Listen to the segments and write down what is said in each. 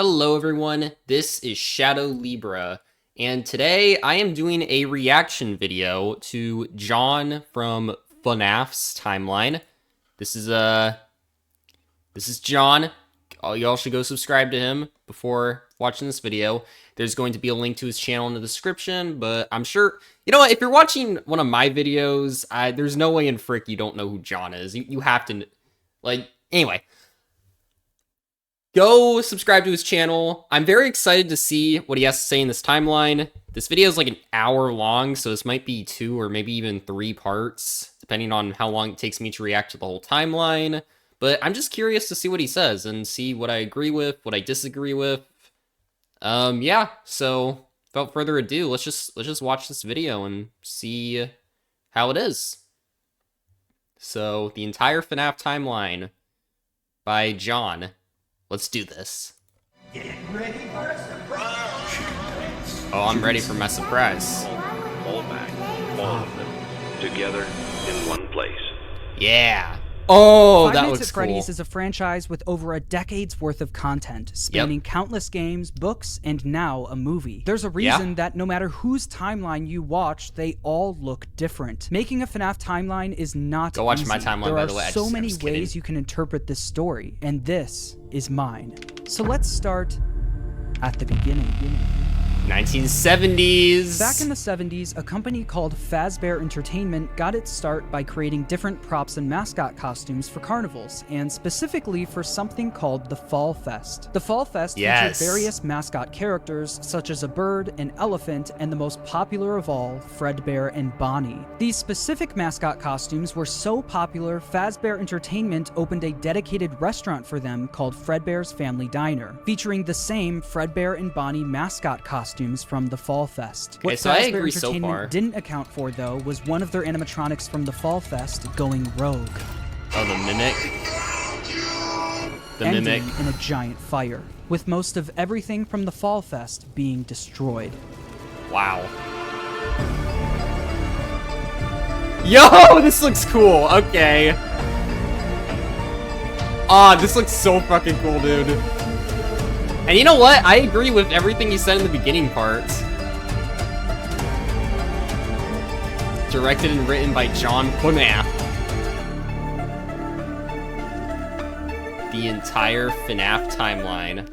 Hello everyone, this is Shadow Libra, and today I am doing a reaction video to John from FNAF's timeline. This is John. Y'all should go subscribe to him before watching this video. There's going to be a link to his channel in the description, but I'm sure, you know what, if you're watching one of my videos, there's no way in frick you don't know who John is. You have to, anyway. Go subscribe to his channel. I'm very excited to see what he has to say in this timeline. This video is like an hour long, so this might be 2 or maybe even 3 parts, depending on how long it takes me to react to the whole timeline. But I'm just curious to see what he says and see what I agree with, what I disagree with. Yeah, so without further ado, let's just watch this video and see how it is. So, the entire FNAF timeline by John. Let's do this. Get ready for a surprise. Oh, I'm ready for my surprise. All back, all of them, together in one place. Yeah. Oh, Five that Nights looks at Freddy's cool. is a franchise with over a decade's worth of content, spanning countless games, books, and now a movie. There's a reason that no matter whose timeline you watch, they all look different. Making a FNAF timeline is not Go watch easy. my timeline, there by are the way. so I'm many just kidding. ways you can interpret this story, and this is mine. So let's start at the beginning. 1970s. Back in the 70s, a company called Fredbear Entertainment got its start by creating different props and mascot costumes for carnivals, and specifically for something called the Fall Fest. The Fall Fest featured various mascot characters, such as a bird, an elephant, and the most popular of all, Fredbear and Bonnie. These specific mascot costumes were so popular, Fredbear Entertainment opened a dedicated restaurant for them called Fredbear's Family Diner, featuring the same Fredbear and Bonnie mascot costumes from the Fall Fest. Okay, What so I Fazbear agree so Entertainment far. didn't account for, though, was one of their animatronics from the Fall Fest going rogue, Oh, the mimic. The ending mimic. in a giant fire, with most of everything from the Fall Fest being destroyed. Wow. Yo, this looks cool. Okay. Ah, this looks so fucking cool, dude. And you know what? I agree with everything you said in the beginning parts. Directed and written by John FNAF. The entire FNAF timeline.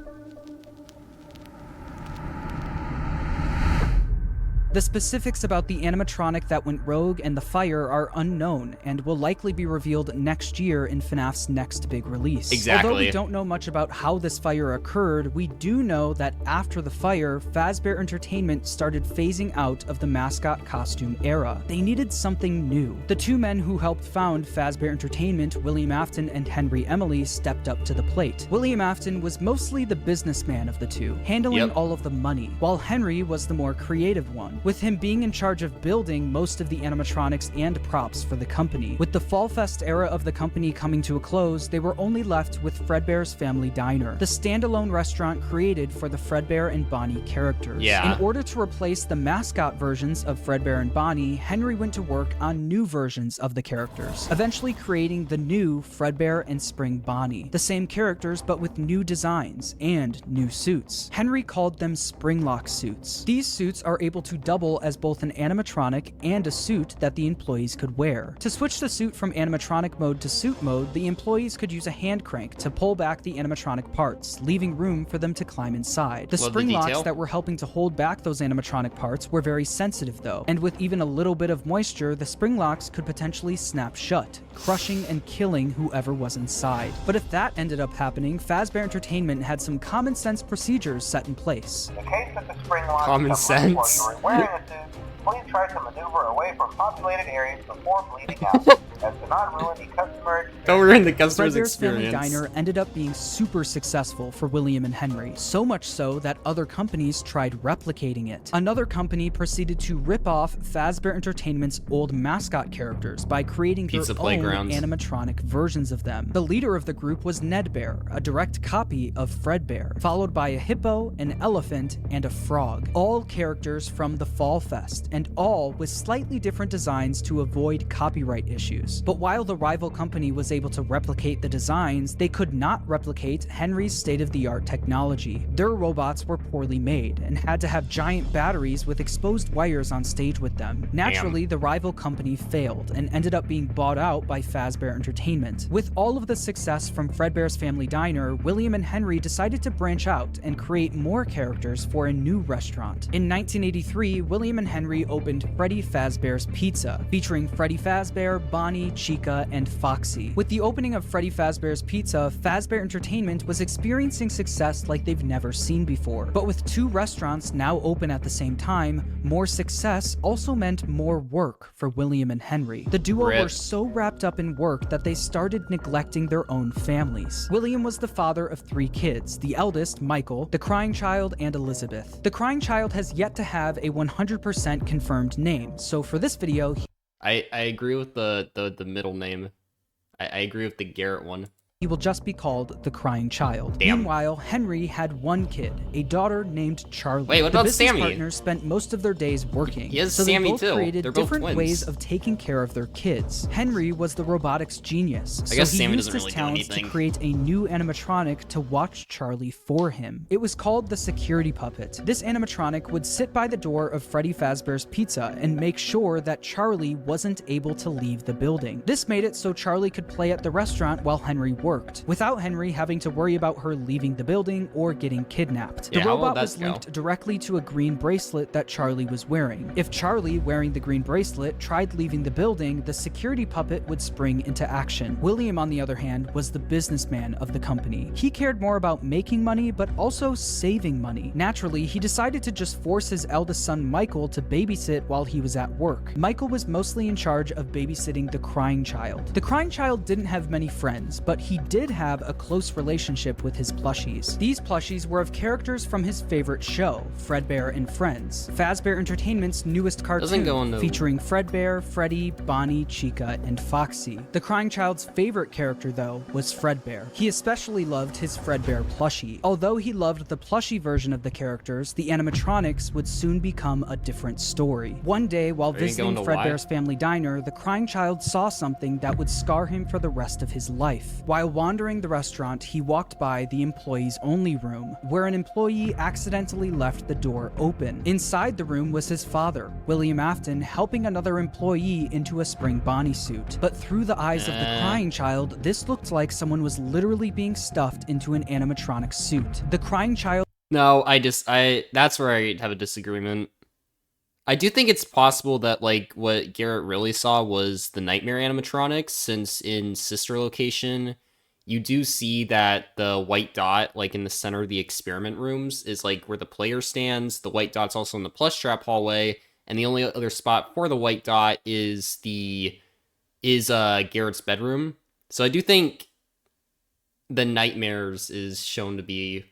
The specifics about the animatronic that went rogue and the fire are unknown, and will likely be revealed next year in FNAF's next big release. Exactly. Although we don't know much about how this fire occurred, we do know that after the fire, Fazbear Entertainment started phasing out of the mascot costume era. They needed something new. The two men who helped found Fazbear Entertainment, William Afton and Henry Emily, stepped up to the plate. William Afton was mostly the businessman of the two, handling all of the money, while Henry was the more creative one, with him being in charge of building most of the animatronics and props for the company. With the Fall Fest era of the company coming to a close, they were only left with Fredbear's Family Diner, the standalone restaurant created for the Fredbear and Bonnie characters. Yeah. In order to replace the mascot versions of Fredbear and Bonnie, Henry went to work on new versions of the characters, eventually creating the new Fredbear and Spring Bonnie. The same characters, but with new designs and new suits. Henry called them Springlock suits. These suits are able to double as both an animatronic and a suit that the employees could wear. To switch the suit from animatronic mode to suit mode, the employees could use a hand crank to pull back the animatronic parts, leaving room for them to climb inside. The Love the spring locks detail. that were helping to hold back those animatronic parts were very sensitive though, and with even a little bit of moisture, the spring locks could potentially snap shut, crushing and killing whoever was inside. But if that ended up happening, Fazbear Entertainment had some common sense procedures set in place. In case that the spring locks Common become loose while sense. you are wearing a suit, please try to maneuver away from populated areas before bleeding out, as to not ruin the customer experience. Don't ruin the customer's Fredbear's Family experience. Diner ended up being super successful for William and Henry, so much so that other companies tried replicating it. Another company proceeded to rip off Fazbear Entertainment's old mascot characters by creating Pizza their Playground. own animatronic versions of them. The leader of the group was Ned Bear, a direct copy of Fredbear, followed by a hippo, an elephant, and a frog. All characters from the Fall Fest, and all with slightly different designs to avoid copyright issues. use. But while the rival company was able to replicate the designs, they could not replicate Henry's state-of-the-art technology. Their robots were poorly made and had to have giant batteries with exposed wires on stage with them. Naturally, the rival company failed and ended up being bought out by Fazbear Entertainment. With all of the success from Fredbear's Family Diner, William and Henry decided to branch out and create more characters for a new restaurant. In 1983, William and Henry opened Freddy Fazbear's Pizza, featuring Freddy Fazbear, Bonnie, Chica, and Foxy. With the opening of Freddy Fazbear's Pizza, Fazbear Entertainment was experiencing success like they've never seen before. But with two restaurants now open at the same time, more success also meant more work for William and Henry. The duo were so wrapped up in work that they started neglecting their own families. William was the father of 3 kids, the eldest, Michael, the crying child, and Elizabeth. The crying child has yet to have a 100% confirmed name, so for this video, I agree with the middle name. I agree with the Garrett one. he will just be called the crying child. Damn. Meanwhile, Henry had one kid, a daughter named Charlie. Wait, what the about business Sammy? partners spent most of their days working. He has so Sammy they both too. created They're both different twins. ways of taking care of their kids. Henry was the robotics genius, I guess so he Sammy used doesn't his really do talents anything. to create a new animatronic to watch Charlie for him. It was called the security puppet. This animatronic would sit by the door of Freddy Fazbear's Pizza and make sure that Charlie wasn't able to leave the building. This made it so Charlie could play at the restaurant while Henry worked, without Henry having to worry about her leaving the building or getting kidnapped. The Yeah, how will robot that was go? linked directly to a green bracelet that Charlie was wearing. If Charlie, wearing the green bracelet, tried leaving the building, the security puppet would spring into action. William, on the other hand, was the businessman of the company. He cared more about making money, but also saving money. Naturally, he decided to just force his eldest son, Michael, to babysit while he was at work. Michael was mostly in charge of babysitting the crying child. The crying child didn't have many friends, but he did have a close relationship with his plushies. These plushies were of characters from his favorite show, Fredbear and Friends, Fazbear Entertainment's newest cartoon, featuring Fredbear, Freddy, Bonnie, Chica, and Foxy. The crying child's favorite character, though, was Fredbear. He especially loved his Fredbear plushie. Although he loved the plushie version of the characters, the animatronics would soon become a different story. One day, while visiting Fredbear's Family Diner, the crying child saw something that would scar him for the rest of his life. While wandering the restaurant, he walked by the employees only room, where an employee accidentally left the door open. Inside the room was his father, William Afton, helping another employee into a spring Bonnie suit. But through the eyes of the crying child, this looked like someone was literally being stuffed into an animatronic suit. The crying child No, that's where I have a disagreement. I do think it's possible that, like, what Garrett really saw was the nightmare animatronics, since in Sister Location, you do see that the white dot, like, in the center of the experiment rooms is, like, where the player stands. The white dot's also in the plush trap hallway, and the only other spot for the white dot is Garrett's bedroom. So I do think the nightmares is shown to be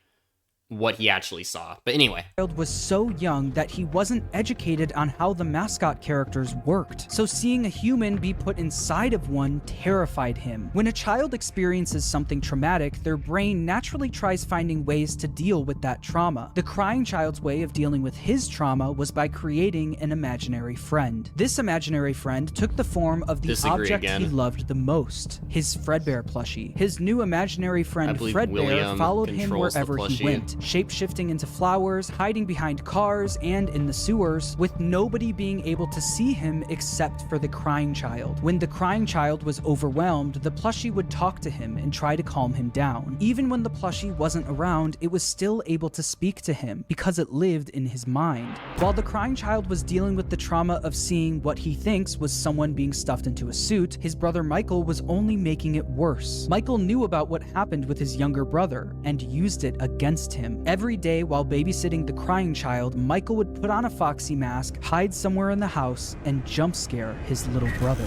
what he actually saw. But anyway. Was so young that he wasn't educated on how the mascot characters worked. So seeing a human be put inside of one terrified him. When a child experiences something traumatic, their brain naturally tries finding ways to deal with that trauma. The crying child's way of dealing with his trauma was by creating an imaginary friend. This imaginary friend took the form of the object he loved the most, his Fredbear plushie. His new imaginary friend Fredbear followed him wherever he went, shape-shifting into flowers, hiding behind cars and in the sewers, with nobody being able to see him except for the crying child. When the crying child was overwhelmed, the plushie would talk to him and try to calm him down. Even when the plushie wasn't around, it was still able to speak to him because it lived in his mind. While the crying child was dealing with the trauma of seeing what he thinks was someone being stuffed into a suit, his brother Michael was only making it worse. Michael knew about what happened with his younger brother and used it against him. Every day while babysitting the crying child, Michael would put on a Foxy mask, hide somewhere in the house, and jump scare his little brother.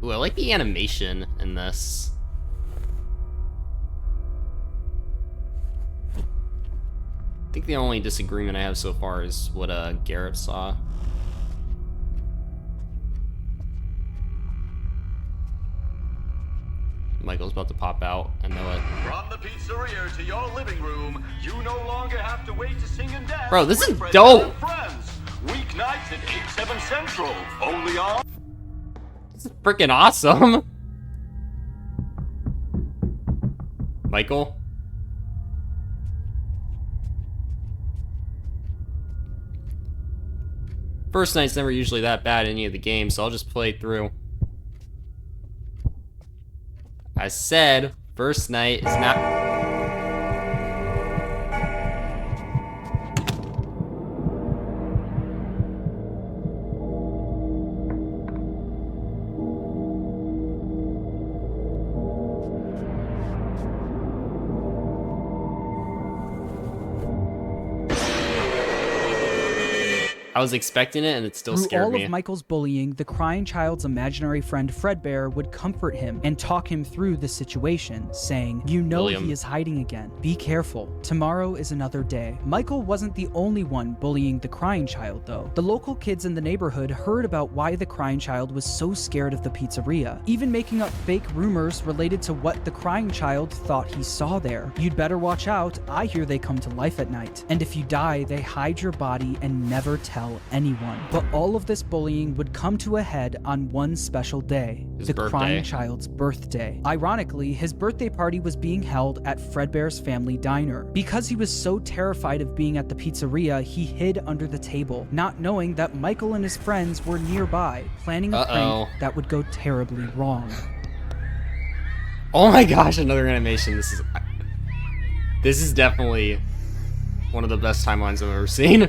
Ooh, I like the animation in this. I think the only disagreement I have so far is what Garrett saw. Michael's about to pop out. I know it. From the pizzeria to your living room, you no longer have to wait to sing and dance. Bro, this is with dope. friends. Weeknights at 8, 7 Central. Only on... This is freaking awesome. Michael? First night's never usually that bad in any of the games, so I'll just play through. I said, first night is not... I was expecting it, and it still scared me. Through all of Michael's bullying, the crying child's imaginary friend Fredbear would comfort him and talk him through the situation, saying, "You know he is hiding again. Be careful. Tomorrow is another day." Michael wasn't the only one bullying the crying child, though. The local kids in the neighborhood heard about why the crying child was so scared of the pizzeria, even making up fake rumors related to what the crying child thought he saw there. "You'd better watch out. I hear they come to life at night. And if you die, they hide your body and never tell anyone." But all of this bullying would come to a head on one special day, the crying child's birthday. Ironically, his birthday party was being held at Fredbear's family diner. Because he was so terrified of being at the pizzeria, he hid under the table, not knowing that Michael and his friends were nearby, planning a prank that would go terribly wrong. Oh my gosh, another animation. This is definitely one of the best timelines I've ever seen.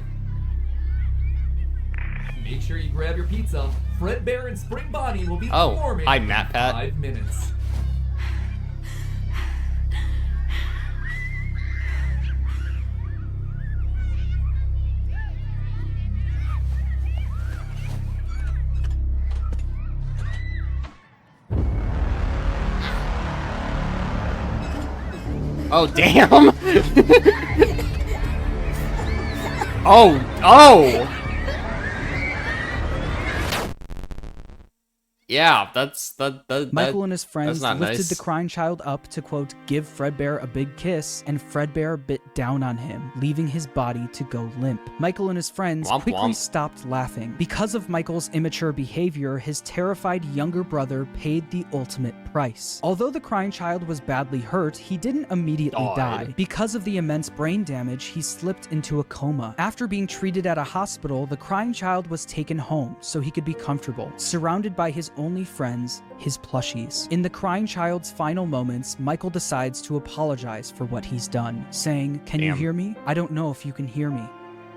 Make sure you grab your pizza. Fredbear and Spring Bonnie will be performing hi, Matt Pat. 5 minutes. Oh, damn! Oh! Yeah, Michael and his friends lifted nice. the crying child up to, quote, give Fredbear a big kiss, and Fredbear bit down on him, leaving his body to go limp. Michael and his friends quickly stopped laughing. Because of Michael's immature behavior, his terrified younger brother paid the ultimate price. Although the crying child was badly hurt, he didn't immediately die. Because of the immense brain damage, he slipped into a coma. After being treated at a hospital, the crying child was taken home so he could be comfortable, surrounded by his only friends, his plushies. In the crying child's final moments, Michael decides to apologize for what he's done, saying, "Can you hear me? I don't know if you can hear me.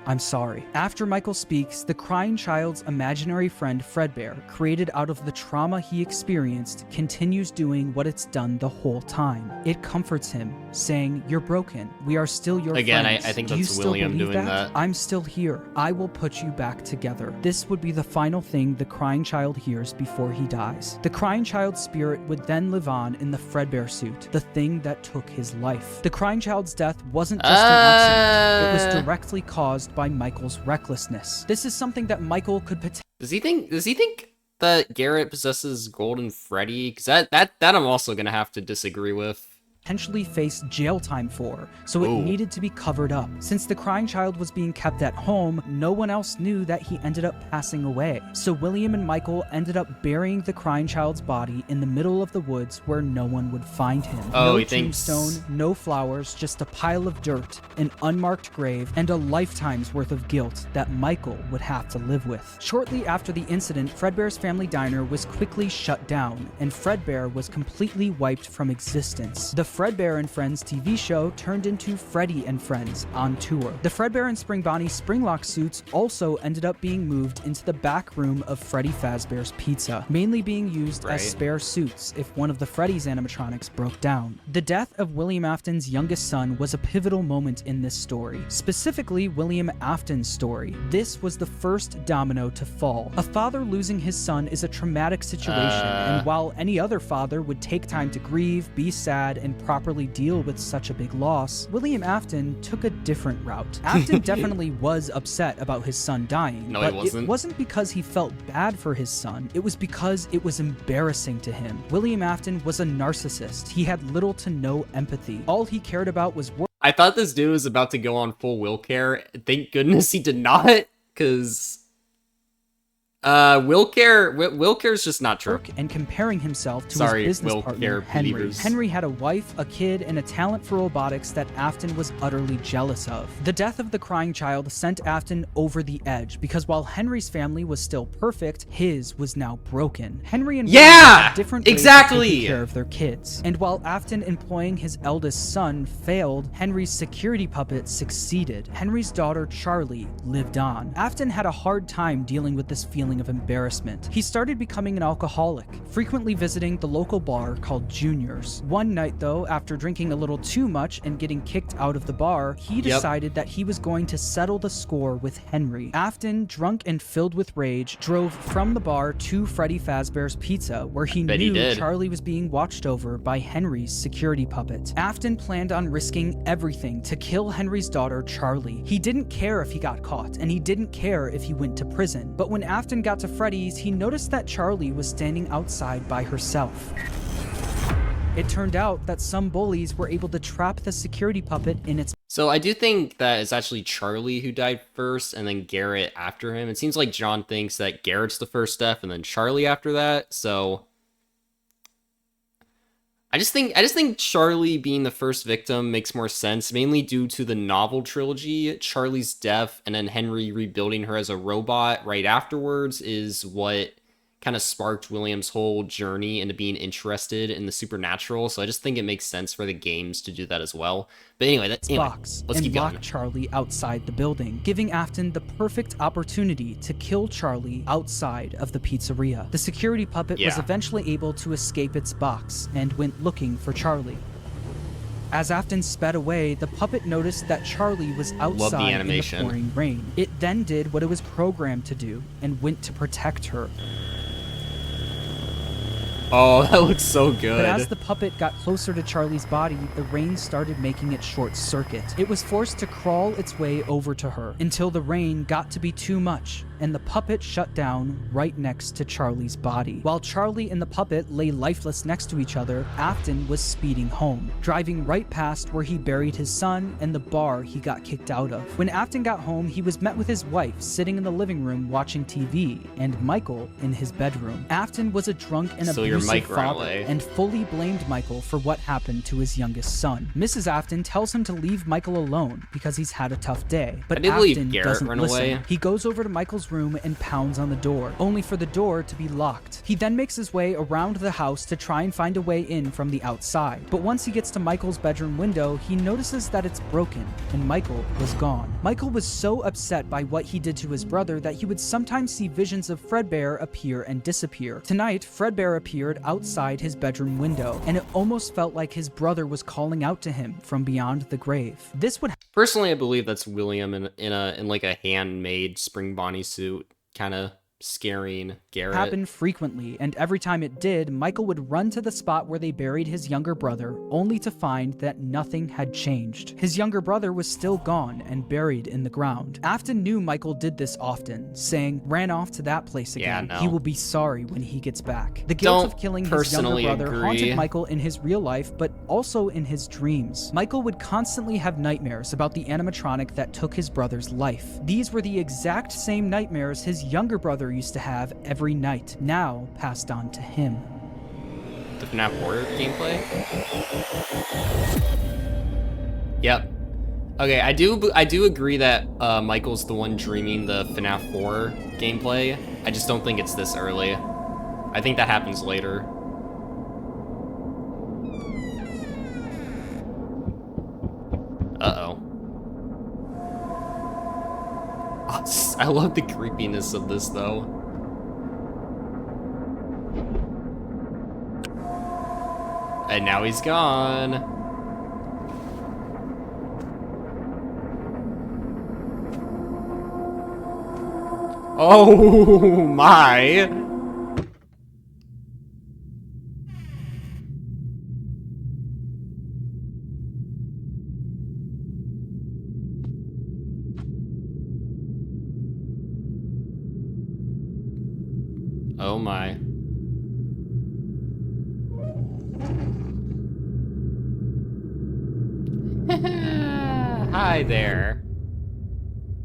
I'm sorry." After Michael speaks, the crying child's imaginary friend Fredbear, created out of the trauma he experienced, continues doing what it's done the whole time. It comforts him, saying, "You're broken. We are still your friends. I think Do you that's still William believe doing that? that. I'm still here. I will put you back together." This would be the final thing the crying child hears before he dies. The crying child's spirit would then live on in the Fredbear suit, the thing that took his life. The crying child's death wasn't just an accident. It was directly caused by Michael's recklessness. This is something that Michael could potentially... Does he think that Garrett possesses Golden Freddy? Because that I'm also gonna have to disagree with. potentially face jail time for, so it needed to be covered up. Since the crying child was being kept at home, no one else knew that he ended up passing away. So William and Michael ended up burying the crying child's body in the middle of the woods where no one would find him. No tombstone, no flowers, just a pile of dirt, an unmarked grave, and a lifetime's worth of guilt that Michael would have to live with. Shortly after the incident, Fredbear's family diner was quickly shut down, and Fredbear was completely wiped from existence. The Fredbear and Friends TV show turned into Freddy and Friends on tour. The Fredbear and Spring Bonnie Springlock suits also ended up being moved into the back room of Freddy Fazbear's Pizza, mainly being used as spare suits if one of the Freddy's animatronics broke down. The death of William Afton's youngest son was a pivotal moment in this story, specifically William Afton's story. This was the first domino to fall. A father losing his son is a traumatic situation, and while any other father would take time to grieve, be sad, and properly deal with such a big loss, William Afton took a different route. Afton definitely was upset about his son dying, but it wasn't because he felt bad for his son, it was because it was embarrassing to him. William Afton was a narcissist. He had little to no empathy. All he cared about was work. I thought this dude was about to go on full will care. Thank goodness he did not. because Wilcare's just not true. And comparing himself to Sorry, his business Will partner, Care Henry. believers. Henry had a wife, a kid, and a talent for robotics that Afton was utterly jealous of. The death of the crying child sent Afton over the edge because while Henry's family was still perfect, his was now broken. Henry and William had different ways of taking care of their kids. And while Afton employing his eldest son failed, Henry's security puppet succeeded. Henry's daughter, Charlie, lived on. Afton had a hard time dealing with this feeling of embarrassment. He started becoming an alcoholic, frequently visiting the local bar called Junior's. One night, though, after drinking a little too much and getting kicked out of the bar, he decided that he was going to settle the score with Henry. Afton, drunk and filled with rage, drove from the bar to Freddy Fazbear's Pizza, where he knew Charlie was being watched over by Henry's security puppet. Afton planned on risking everything to kill Henry's daughter, Charlie. He didn't care if he got caught, and he didn't care if he went to prison. But when Afton got to Freddy's, he noticed that Charlie was standing outside by herself. It turned out that some bullies were able to trap the security puppet in its... So I do think that it's actually Charlie who died first and then Garrett after him. It seems like John thinks that Garrett's the first death and then Charlie after that, so... I just think Charlie being the first victim makes more sense, mainly due to the novel trilogy. Charlie's death and then Henry rebuilding her as a robot right afterwards is what kind of sparked William's whole journey into being interested in the supernatural. So I just think it makes sense for the games to do that as well. But anyway, let's keep going. Charlie outside the building, giving Afton the perfect opportunity to kill Charlie outside of the pizzeria. The security puppet was eventually able to escape its box and went looking for Charlie. As Afton sped away, the puppet noticed that Charlie was outside in the pouring rain. It then did what it was programmed to do and went to protect her. Oh, that looks so good. But as the puppet got closer to Charlie's body, the rain started making it short circuit. It was forced to crawl its way over to her until the rain got to be too much and the puppet shut down right next to Charlie's body. While Charlie and the puppet lay lifeless next to each other, Afton was speeding home, driving right past where he buried his son and the bar he got kicked out of. When Afton got home, he was met with his wife sitting in the living room watching TV and Michael in his bedroom. Afton was a drunk and abusive father and fully blamed Michael for what happened to his youngest son. Mrs. Afton tells him to leave Michael alone because he's had a tough day, but Afton doesn't listen. He goes over to Michael's room and pounds on the door, only for the door to be locked. He then makes his way around the house to try and find a way in from the outside. But once he gets to Michael's bedroom window, he notices that it's broken and Michael was gone. Michael was so upset by what he did to his brother that he would sometimes see visions of Fredbear appear and disappear. Tonight, Fredbear appeared outside his bedroom window, and it almost felt like his brother was calling out to him from beyond the grave. This would personally, I believe that's William in like a handmade Spring Bonnie suit, kind of scaring Garrett. Happened frequently, and every time it did, Michael would run to the spot where they buried his younger brother, only to find that nothing had changed. His younger brother was still gone and buried in the ground. Afton knew Michael did this often, saying, "Ran off to that place again. He will be sorry when he gets back." The guilt of killing his younger brother haunted Michael in his real life, but also in his dreams. Michael would constantly have nightmares about the animatronic that took his brother's life. These were the exact same nightmares his younger brother used to have every night, now passed on to him. The FNAF horror gameplay? Yep. Okay, I do agree that Michael's the one dreaming the FNAF 4 gameplay. I just don't think it's this early. I think that happens later. Uh-oh. I love the creepiness of this, though. And now he's gone. Oh my! Oh my. Hi there.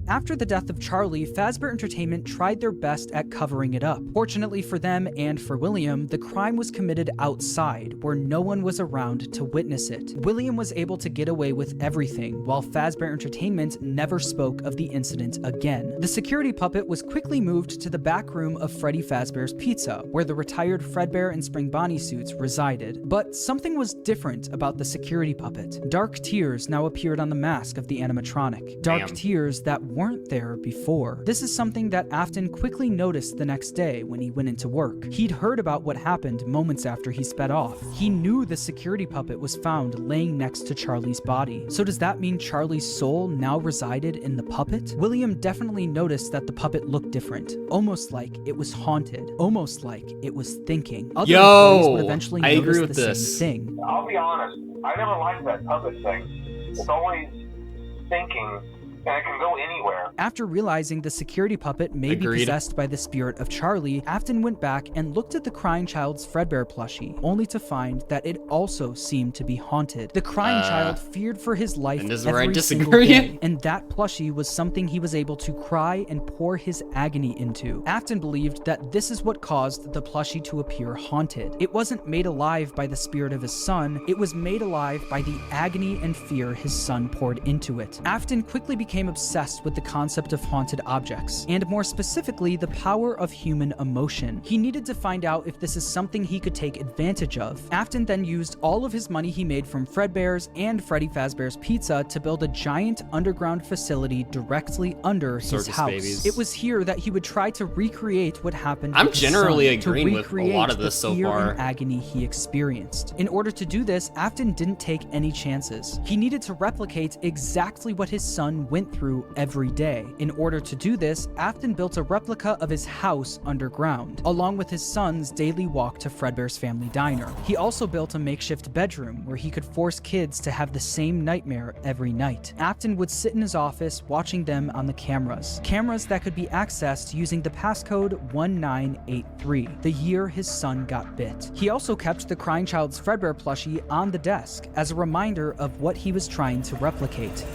After the death of Charlie, Fazbear Entertainment tried their best at covering it up. Fortunately for them and for William, the crime was committed outside, where no one was around to witness it. William was able to get away with everything, while Fazbear Entertainment never spoke of the incident again. The security puppet was quickly moved to the back room of Freddy Fazbear's Pizza, where the retired Fredbear and Spring Bonnie suits resided. But something was different about the security puppet. Dark tears now appeared on the mask of the animatronic. Dark tears that weren't there before. This is something that Afton quickly noticed the next day when he went into work. He'd heard about what happened moments after he sped off. He knew the security puppet was found laying next to Charlie's body. So does that mean Charlie's soul now resided in the puppet? William definitely noticed that the puppet looked different, almost like it was haunted, almost like it was thinking. Other employees would eventually notice the same thing. I'll be honest, I never liked that puppet thing. It's always thinking, and it can go anywhere. After realizing the security puppet may be possessed by the spirit of Charlie, Afton went back and looked at the crying child's Fredbear plushie, only to find that it also seemed to be haunted. The crying child feared for his life every single day, and that plushie was something he was able to cry and pour his agony into. Afton believed that this is what caused the plushie to appear haunted. It wasn't made alive by the spirit of his son, it was made alive by the agony and fear his son poured into it. Afton quickly became obsessed with the concept of haunted objects, and more specifically, the power of human emotion. He needed to find out if this is something he could take advantage of. Afton then used all of his money he made from Fredbear's and Freddy Fazbear's Pizza to build a giant underground facility directly under his house. Babies. It was here that he would try to recreate what happened I'm with his generally son, agreeing with a lot of this so far. And agony he experienced. In order to do this, Afton didn't take any chances. He needed to replicate exactly what his son went through every day. In order to do this, Afton built a replica of his house underground, along with his son's daily walk to Fredbear's family diner. He also built a makeshift bedroom where he could force kids to have the same nightmare every night. Afton would sit in his office watching them on the cameras that could be accessed using the passcode 1983, the year his son got bit. He also kept the crying child's Fredbear plushie on the desk as a reminder of what he was trying to replicate.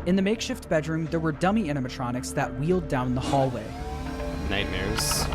In the makeshift bedroom, there were dummy animatronics that wheeled down the hallway. Nightmares.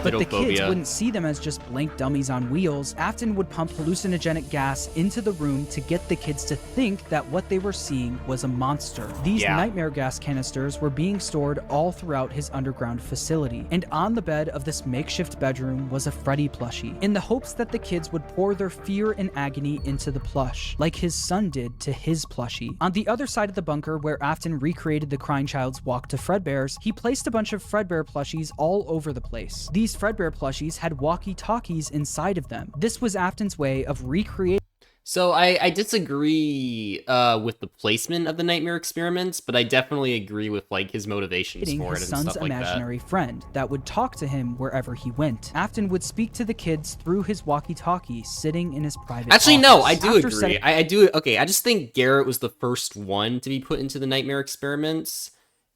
But the kids wouldn't see them as just blank dummies on wheels. Afton would pump hallucinogenic gas into the room to get the kids to think that what they were seeing was a monster. These nightmare gas canisters were being stored all throughout his underground facility. And on the bed of this makeshift bedroom was a Freddy plushie, in the hopes that the kids would pour their fear and agony into the plush, like his son did to his plushie. On the other side of the bunker, where Afton recreated the crying child's walk to Fredbear's, he placed a bunch of Fredbear plushies all over the place. These Fredbear plushies had walkie-talkies inside of them. This was Afton's way of recreating. So I disagree with the placement of the nightmare experiments, but I definitely agree with like his motivations for it and stuff like that. His son's imaginary friend that would talk to him wherever he went. Afton would speak to the kids through his walkie-talkie, sitting in his private office. No, I do agree. I do. Okay, I just think Garrett was the first one to be put into the nightmare experiments,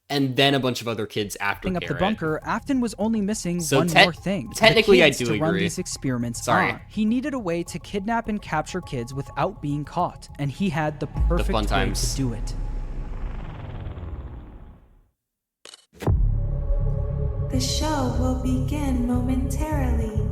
and then a bunch of other kids after Garrett. Up the bunker, Afton was only missing one more thing. Technically, I do agree. Run these experiments on. He needed a way to kidnap and capture kids without being caught, and he had the perfect way to do it. The show will begin momentarily.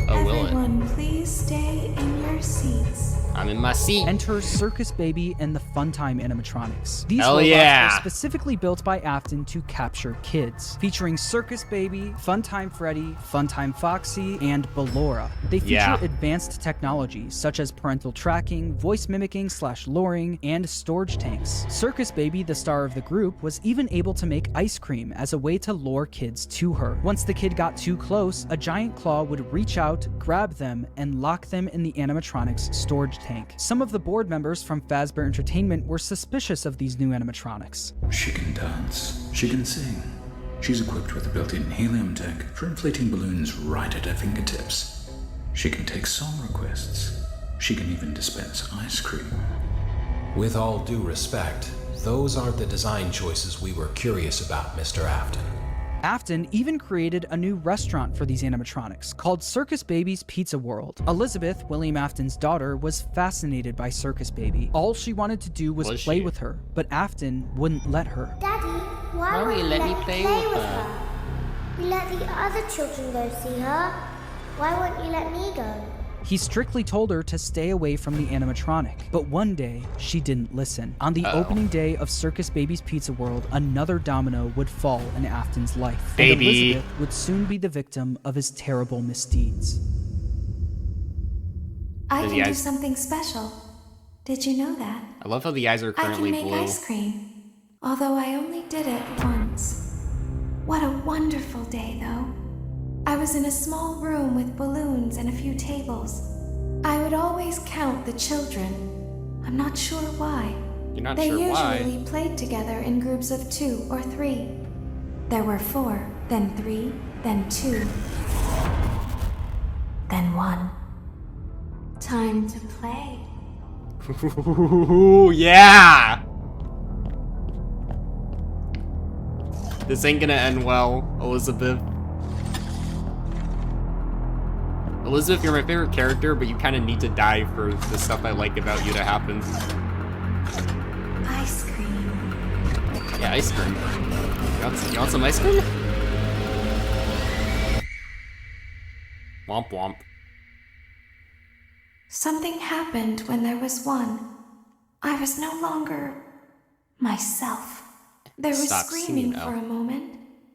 Oh, will it? Everyone, please stay in your seats. I'm in my seat. Enter Circus Baby and the Funtime animatronics. These robots are specifically built by Afton to capture kids, featuring Circus Baby, Funtime Freddy, Funtime Foxy, and Ballora. They feature advanced technology such as parental tracking, voice mimicking / luring, and storage tanks. Circus Baby, the star of the group, was even able to make ice cream as a way to lure kids to her. Once the kid got too close, a giant claw would reach out, grab them, and lock them in the animatronics storage tank. Some of the board members from Fazbear Entertainment were suspicious of these new animatronics. She can dance. She can sing. She's equipped with a built-in helium tank for inflating balloons right at her fingertips. She can take song requests. She can even dispense ice cream. With all due respect, those aren't the design choices we were curious about, Mr. Afton. Afton even created a new restaurant for these animatronics called Circus Baby's Pizza World. Elizabeth, William Afton's daughter, was fascinated by Circus Baby. All she wanted to do was play with her, but Afton wouldn't let her. Daddy, why won't you let me play with her? We let the other children go see her. Why won't you let me go? He strictly told her to stay away from the animatronic, but one day, she didn't listen. On the opening day of Circus Baby's Pizza World, another domino would fall in Afton's life. And Elizabeth would soon be the victim of his terrible misdeeds. I can do something special. Did you know that? I love how the eyes are currently blue. I can make ice cream, although I only did it once. What a wonderful day, though. I was in a small room with balloons and a few tables. I would always count the children. I'm not sure why. You're not sure why? They usually played together in groups of 2 or 3. There were 4, then 3, then 2, then 1. Time to play. Ooh, yeah! This ain't gonna end well, Elizabeth. Elizabeth, you're my favorite character, but you kind of need to die for the stuff I like about you to happen. Ice cream. Yeah, ice cream. You want some ice cream? Womp womp. Something happened when there was one. I was no longer myself. There was screaming for a moment,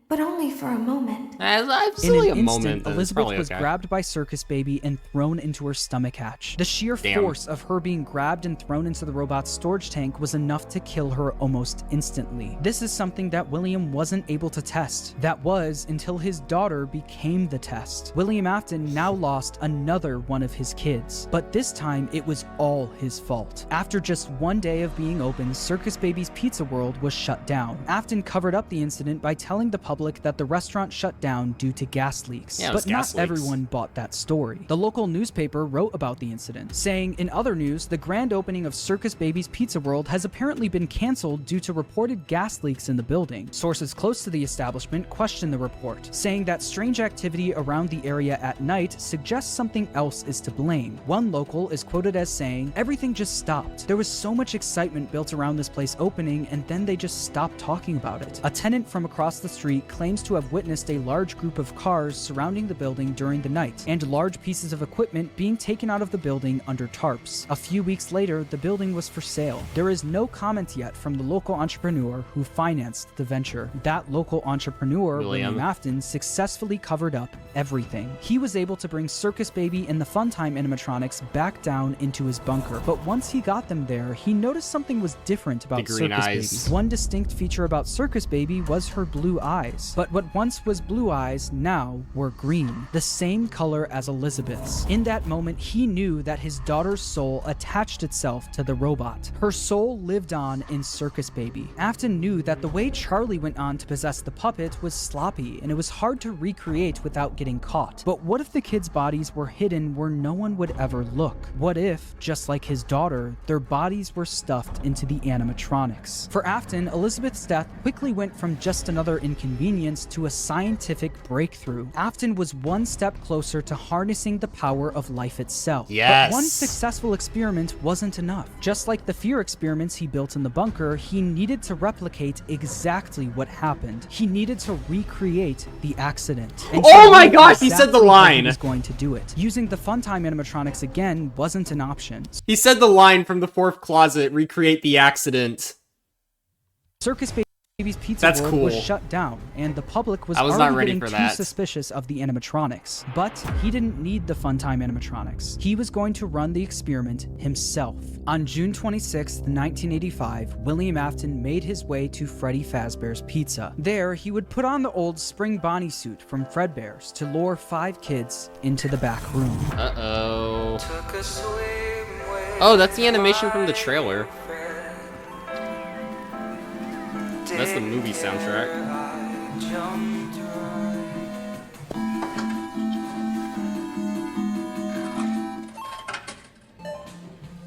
but only for a moment. In an instant, Elizabeth was grabbed by Circus Baby and thrown into her stomach hatch. The sheer force of her being grabbed and thrown into the robot's storage tank was enough to kill her almost instantly. This is something that William wasn't able to test. That was until his daughter became the test. William Afton now lost another one of his kids, but this time it was all his fault. After just one day of being open, Circus Baby's Pizza World was shut down. Afton covered up the incident by telling the public that the restaurant shut down due to gas leaks. But not everyone bought that story. The local newspaper wrote about the incident, saying, in other news, the grand opening of Circus Baby's Pizza World has apparently been canceled due to reported gas leaks in the building. Sources close to the establishment questioned the report, saying that strange activity around the area at night suggests something else is to blame. One local is quoted as saying, "Everything just stopped. There was so much excitement built around this place opening, and then they just stopped talking about it." A tenant from across the street claims to have witnessed a large group of cars surrounding the building during the night, and large pieces of equipment being taken out of the building under tarps. A few weeks later, the building was for sale. There is no comment yet from the local entrepreneur who financed the venture. That local entrepreneur, William Afton, successfully covered up everything. He was able to bring Circus Baby and the Funtime animatronics back down into his bunker, but once he got them there, he noticed something was different about Circus Baby. One distinct feature about Circus Baby was her blue eyes. But what once was blue eyes now were green, the same color as Elizabeth's. In that moment, he knew that his daughter's soul attached itself to the robot. Her soul lived on in Circus Baby. Afton knew that the way Charlie went on to possess the puppet was sloppy, and it was hard to recreate without getting caught. But what if the kids' bodies were hidden where no one would ever look? What if, just like his daughter, their bodies were stuffed into the animatronics? For Afton, Elizabeth's death quickly went from just another inconvenience to a scientific breakthrough. Afton was one step closer to harnessing the power of life itself. But one successful experiment wasn't enough. Just like the fear experiments he built in the bunker, he needed to replicate exactly what happened. He needed to recreate the accident. And oh my gosh, he said the line! He was going to do it. Using the Funtime animatronics again wasn't an option. He said the line from the fourth closet, recreate the accident. Circus Baby's Pizza World was shut down, and the public was already getting too suspicious of the animatronics. But he didn't need the Funtime animatronics. He was going to run the experiment himself. On June 26, 1985, William Afton made his way to Freddy Fazbear's Pizza. There, he would put on the old Spring Bonnie suit from Fredbear's to lure 5 kids into the back room. Uh-oh. Oh, that's the animation from the trailer. That's the movie soundtrack.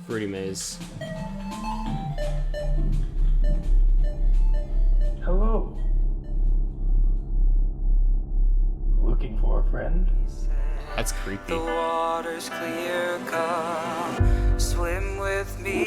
Fruity Maze. Hello. That's creepy. The water's clear, come swim with me.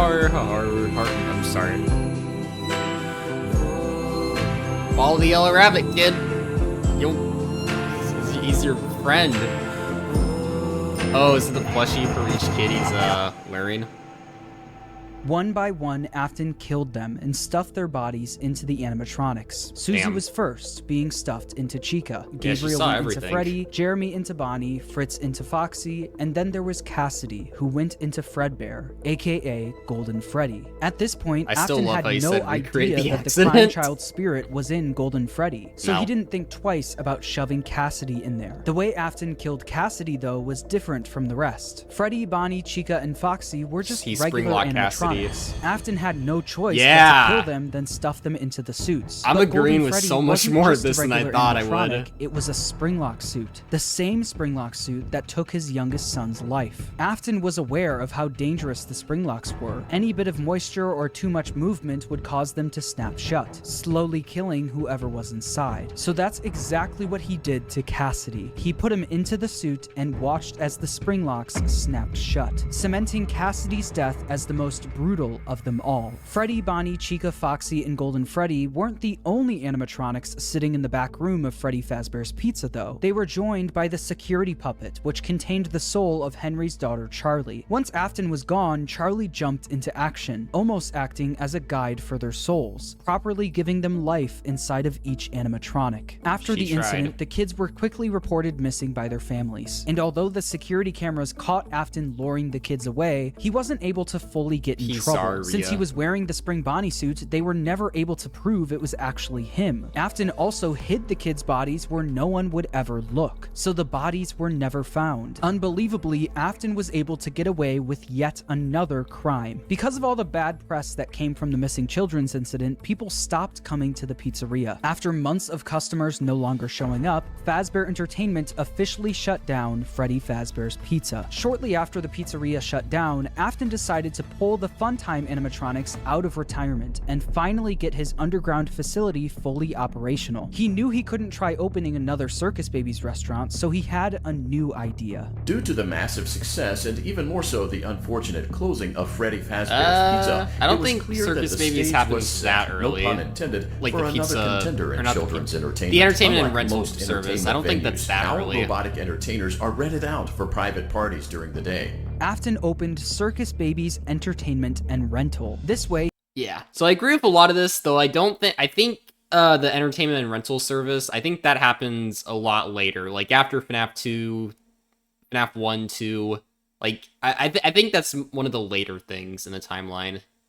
I'm sorry. Follow the yellow rabbit, kid. He's your friend. Oh, is it the plushie for each kid he's wearing? One by one, Afton killed them and stuffed their bodies into the animatronics. Susie Damn. was first, being stuffed into Chica. Yeah, she Gabriel saw went everything. into Freddy, Jeremy into Bonnie, Fritz into Foxy, and then there was Cassidy, who went into Fredbear, aka Golden Freddy. At this point, I still Afton love had how you no said recreate idea the that the accident. crime child spirit was in Golden Freddy, so No. he didn't think twice about shoving Cassidy in there. The way Afton killed Cassidy, though, was different from the rest. Freddy, Bonnie, Chica, and Foxy were just He regular springlock Cassidy. animatronics. Afton had no choice Yeah. but to kill them than stuff them into the suits. I'm But agreeing Golden with Freddy so much wasn't more of just a this than I regular thought I would. animatronic, It was a springlock suit, the same springlock suit that took his youngest son's life. Afton was aware of how dangerous the springlocks were. Any bit of moisture or too much movement would cause them to snap shut, slowly killing whoever was inside. So that's exactly what he did to Cassidy. He put him into the suit and watched as the springlocks snapped shut, cementing Cassidy's death as the most brutal of them all. Freddy, Bonnie, Chica, Foxy, and Golden Freddy weren't the only animatronics sitting in the back room of Freddy Fazbear's Pizza, though. They were joined by the security puppet, which contained the soul of Henry's daughter, Charlie. Once Afton was gone, Charlie jumped into action, almost acting as a guide for their souls, properly giving them life inside of each animatronic. After She the tried. incident, the kids were quickly reported missing by their families, and although the security cameras caught Afton luring the kids away, he wasn't able to fully get in trouble. Since he was wearing the Spring Bonnie suit, they were never able to prove it was actually him. Afton also hid the kids' bodies where no one would ever look, so the bodies were never found. Unbelievably, Afton was able to get away with yet another crime. Because of all the bad press that came from the missing children's incident, people stopped coming to the pizzeria. After months of customers no longer showing up, Fazbear Entertainment officially shut down Freddy Fazbear's Pizza. Shortly after the pizzeria shut down, Afton decided to pull the Funtime animatronics out of retirement and finally get his underground facility fully operational. He knew he couldn't try opening another Circus Baby's restaurant, so he had a new idea. Due to the massive success and even more so the unfortunate closing of Freddy Fazbear's Pizza, I don't it was think clear Circus that the Babies stage happens was that set, early. no pun intended, Like for the another pizza, contender or in not the children's pizza. entertainment. The entertainment and Unlike rental most service. I don't think entertainment that's that venues, early. now robotic entertainers are rented out for private parties during the day. Afton opened Circus Baby's Entertainment and Rental. This way, Yeah. So I agree with a lot of this, though I think the entertainment and rental service, I think that happens a lot later. Like after FNAF 2, FNAF 1, 2. Like, I think that's one of the later things in the timeline.